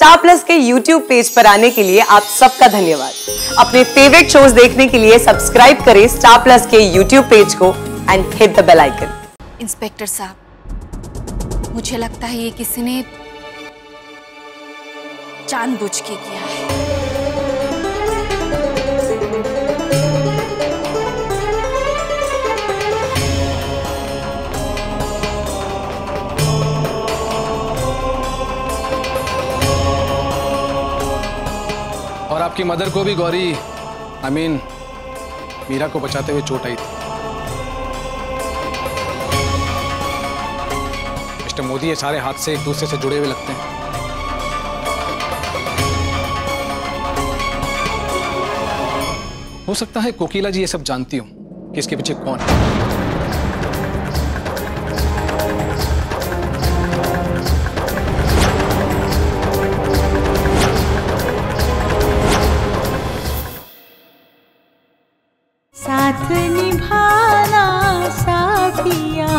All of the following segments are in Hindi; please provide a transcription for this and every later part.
स्टार प्लस के YouTube पेज पर आने के लिए आप सबका धन्यवाद। अपने फेवरेट शोज देखने के लिए सब्सक्राइब करें स्टार प्लस के YouTube पेज को and hit the bell icon. Inspector साहब, मुझे लगता है ये किसी ने जानबूझ के किया है। और आपकी मदर को भी गौरी मीरा को बचाते हुए चोट आई थी। मिस्टर मोदी, ये सारे हादसे एक दूसरे से जुड़े हुए लगते हैं। हो सकता है कोकिला जी ये सब जानती हो कि इसके पीछे कौन है। साथ निभाना साथिया,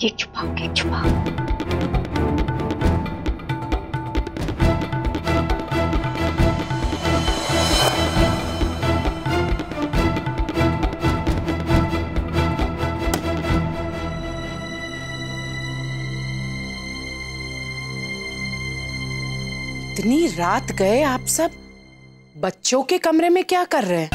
ये छुपाओगे, छुपाओ। इतनी रात गए आप सब बच्चों के कमरे में क्या कर रहे हैं?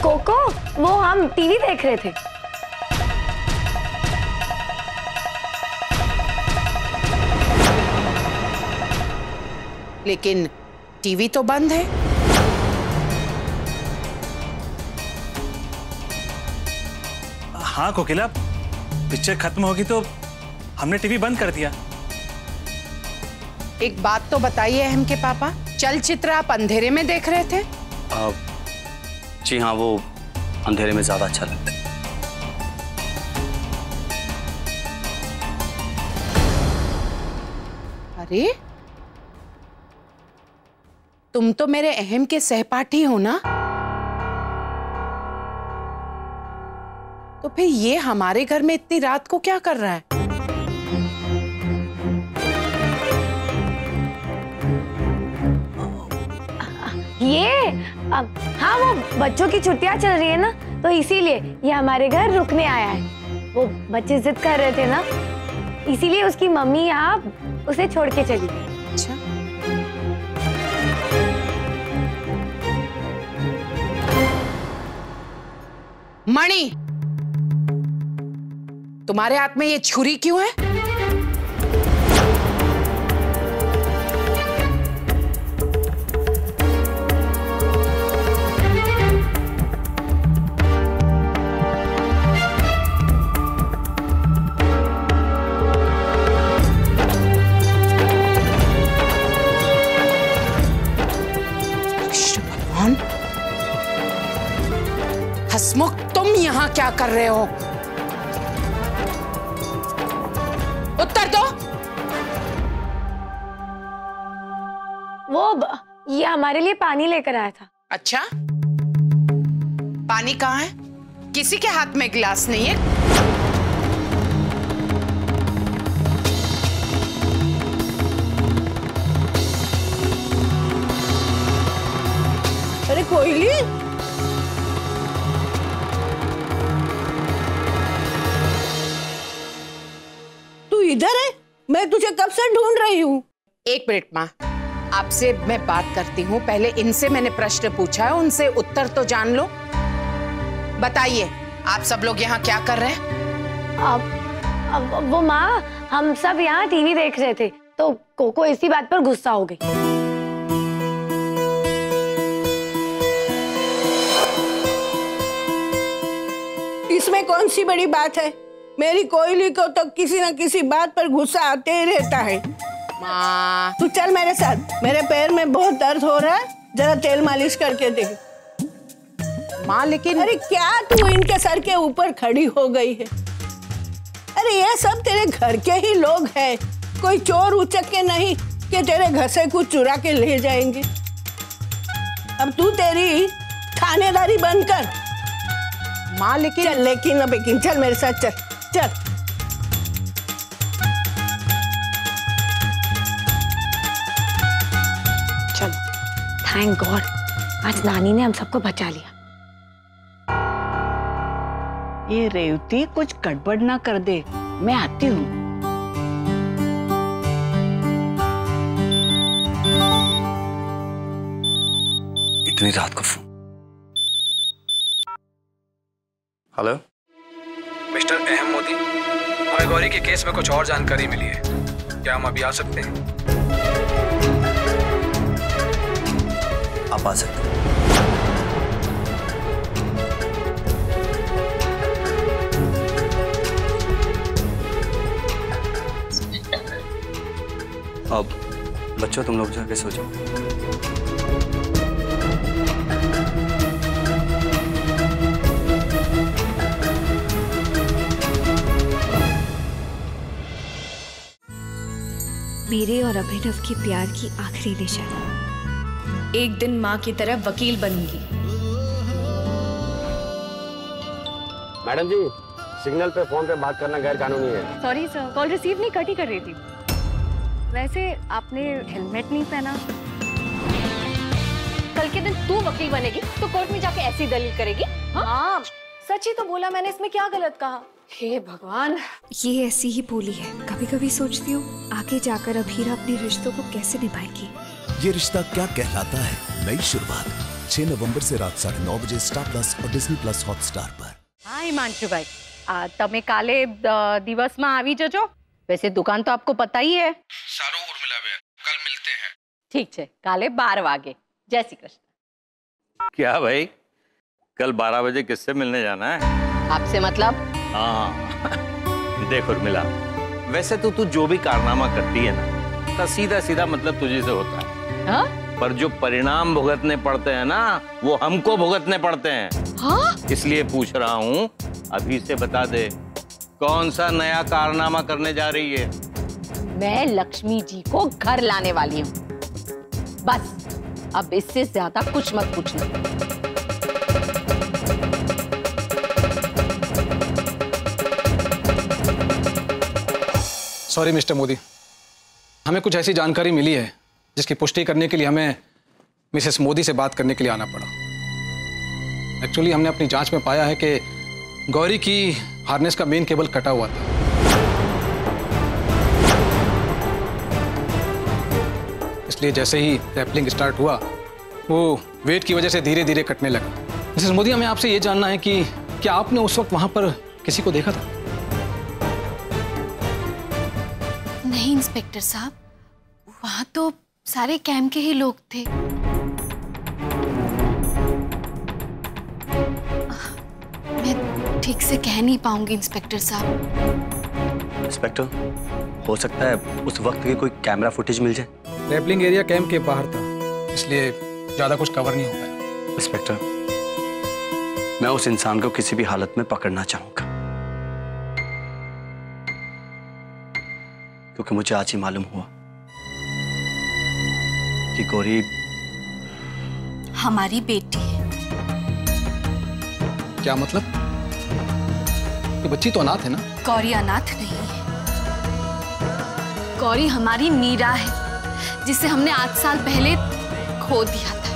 कोको, वो हम टीवी देख रहे थे। लेकिन टीवी तो बंद है। हाँ कोकिला, पिक्चर खत्म होगी तो हमने टीवी बंद कर दिया। एक बात तो बताइए अहम के पापा, चलचित्र आप अंधेरे में देख रहे थे? जी हाँ, वो अंधेरे में ज्यादा अच्छा लगता है। अरे तुम तो मेरे अहम के सहपाठी हो ना, तो फिर ये हमारे घर में इतनी रात को क्या कर रहा है? हाँ, वो बच्चों की छुट्टियां चल रही है ना, तो इसीलिए ये हमारे घर रुकने आया है। वो बच्चे जिद कर रहे थे ना, इसीलिए उसकी मम्मी यहाँ उसे छोड़ के चली गई। अच्छा, मणि, तुम्हारे हाथ में ये छुरी क्यों है? हसमुख, तुम यहाँ क्या कर रहे हो? उत्तर दो। ये हमारे लिए पानी लेकर आया था। अच्छा, पानी कहाँ है? किसी के हाथ में गिलास नहीं है? अरे कोयली, तू इधर है? मैं तुझे कब से ढूंढ रही हूँ। एक मिनट माँ, आपसे मैं बात करती हूँ। पहले इनसे मैंने प्रश्न पूछा है, उनसे उत्तर तो जान लो। बताइए, आप सब लोग यहाँ क्या कर रहे हैं? वो माँ, हम सब यहाँ टीवी देख रहे थे, तो कोको इसी बात पर गुस्सा हो गई। कौन सी बड़ी बात है? मेरी कोयली को तो किसी न किसी बात पर गुस्सा आते ही रहता है। माँ, तू चल मेरे साथ, मेरे पैर में बहुत दर्द हो रहा है, जरा तेल मालिश करके दे। माँ लेकिन अरे क्या तू इनके सर के ऊपर खड़ी हो गई है? अरे ये सब तेरे घर के ही लोग हैं, कोई चोर उचक के नहीं कि तेरे घर से कुछ चुरा के ले जाएंगे। अब तू तेरी थानेदारी बंद कर। माँ लेकिन चल, लेकिन अब लेकिन चल मेरे साथ, चल चल। चलो, थैंक गॉड आज नानी ने हम सबको बचा लिया। ये रेवती कुछ गड़बड़ ना कर दे, मैं आती हूँ। इतनी रात को फोन। हेलो मिस्टर अहम मोदी, हमें गौरी के केस में कुछ और जानकारी मिली है, क्या हम अभी आ सकते हैं? आप आ सकते हैं। अब बच्चों तुम लोग जाके सो जाओ। मेरे और अभिनव की प्यार की आखिरी निशानी। एक दिन माँ की तरह वकील बनूंगी। मैडम जी, सिग्नल पे फोन पे बात करना गैर कानूनी है। सॉरी सर, कॉल रिसीव नहीं कट ही कर रही थी। वैसे आपने हेलमेट नहीं पहना। कल के दिन तू वकील बनेगी तो कोर्ट में जाके ऐसी दलील करेगी? हाँ सच ही तो बोला मैंने, इसमें क्या गलत कहा? हे भगवान, ये ऐसी ही बोली है। कभी कभी सोचती हूँ आगे जाकर अभीरा अपने रिश्तों को कैसे निभाएगी। ये रिश्ता क्या कहलाता है, नई शुरुआत 6 नवंबर से रात 9:30 बजे स्टार प्लस और डिज्नी प्लस हॉटस्टार पर। हाँ हिमांशु भाई, તમે કાલે દિવસમાં આવી જજો। वैसे दुकान तो आपको पता ही है। सारू उर्मिला बेन, कल मिलते हैं। ठीक है, काले 12 वागे। जय श्री कृष्ण। क्या भाई, कल 12 बजे किससे मिलने जाना है? आपसे मतलब? हाँ देख उर्मिला, वैसे तो तू जो भी कारनामा करती है ना, तो सीधा सीधा मतलब तुझे से होता है। हाँ? पर जो परिणाम भुगतने पड़ते हैं ना, वो हमको भुगतने पड़ते हैं। हाँ? इसलिए पूछ रहा हूँ, अभी से बता दे, कौन सा नया कारनामा करने जा रही है? मैं लक्ष्मी जी को घर लाने वाली हूँ, बस। अब इससे ज्यादा कुछ मत पूछना। सॉरी मिस्टर मोदी, हमें कुछ ऐसी जानकारी मिली है जिसकी पुष्टि करने के लिए हमें मिसेस मोदी से बात करने के लिए आना पड़ा। एक्चुअली हमने अपनी जांच में पाया है कि गौरी की हार्नेस का मेन केबल कटा हुआ था। इसलिए जैसे ही रैपलिंग स्टार्ट हुआ, वो वेट की वजह से धीरे धीरे कटने लगा। मिसेस मोदी, हमें आपसे ये जानना है कि क्या आपने उस वक्त वहां पर किसी को देखा था? नहीं इंस्पेक्टर साहब, वहां तो सारे कैंप के ही लोग थे। मैं ठीक से कह नहीं पाऊंगी इंस्पेक्टर साहब। इंस्पेक्टर, हो सकता है उस वक्त की कोई कैमरा फुटेज मिल जाए। रैपलिंग एरिया कैंप के बाहर था, इसलिए ज्यादा कुछ कवर नहीं हो पाया। इंस्पेक्टर, मैं उस इंसान को किसी भी हालत में पकड़ना चाहूंगा, क्योंकि मुझे आज ही मालूम हुआ कि गौरी हमारी बेटी है। क्या मतलब? ये बच्ची तो अनाथ है ना? गौरी अनाथ नहीं है। गौरी हमारी मीरा है, जिसे हमने 8 साल पहले खो दिया था।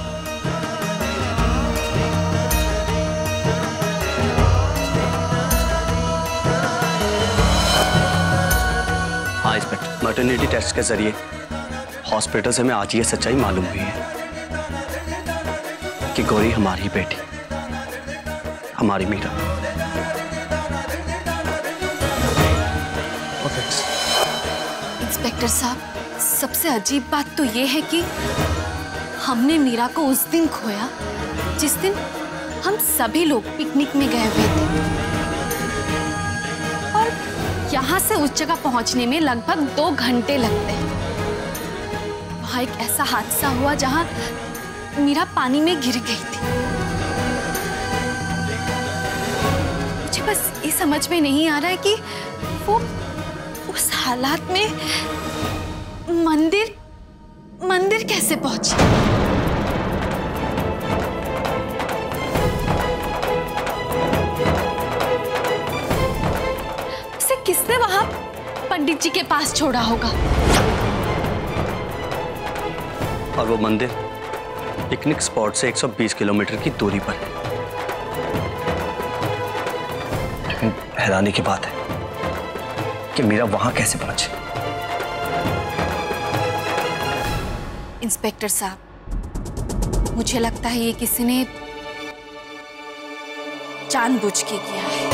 हाँ इंस्पेक्टर, मैटरनिटी टेस्ट के जरिए हॉस्पिटल से हमें आज ये सच्चाई मालूम हुई है कि गौरी हमारी बेटी, हमारी मीरा। इंस्पेक्टर साहब, सबसे अजीब बात तो ये है कि हमने मीरा को उस दिन खोया जिस दिन हम सभी लोग पिकनिक में गए हुए थे। यहाँ से उस जगह पहुंचने में लगभग 2 घंटे लगते हैं। वहां एक ऐसा हादसा हुआ जहां मीरा पानी में गिर गई थी। मुझे बस ये समझ में नहीं आ रहा है कि वो उस हालात में मंदिर कैसे पहुंची। उसे किसने वहां पंडित जी के पास छोड़ा होगा? और वो मंदिर पिकनिक स्पॉट से 120 किलोमीटर की दूरी पर है। लेकिन हैरानी की बात है कि मीरा वहां कैसे पहुंची। इंस्पेक्टर साहब, मुझे लगता है ये किसी ने जानबूझ के किया है।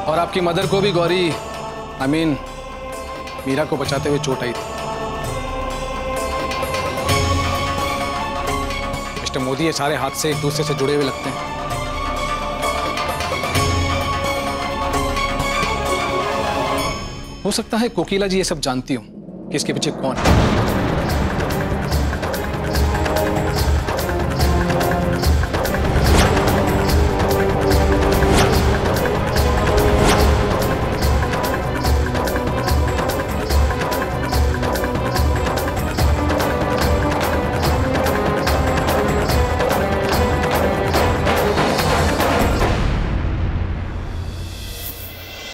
और आपकी मदर को भी गौरी मीरा को बचाते हुए चोट आई थी। मिस्टर मोदी, ये सारे हादसे एक दूसरे से जुड़े हुए लगते हैं। हो सकता है कोकिला जी ये सब जानती हो कि इसके पीछे कौन है।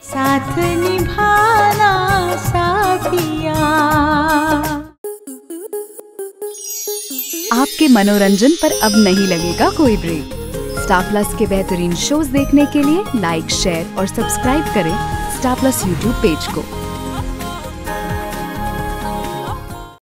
साथ निभाना साथिया। आपके मनोरंजन पर अब नहीं लगेगा कोई ब्रेक। स्टार प्लस के बेहतरीन शोज देखने के लिए लाइक, शेयर और सब्सक्राइब करें स्टार प्लस यूट्यूब पेज को।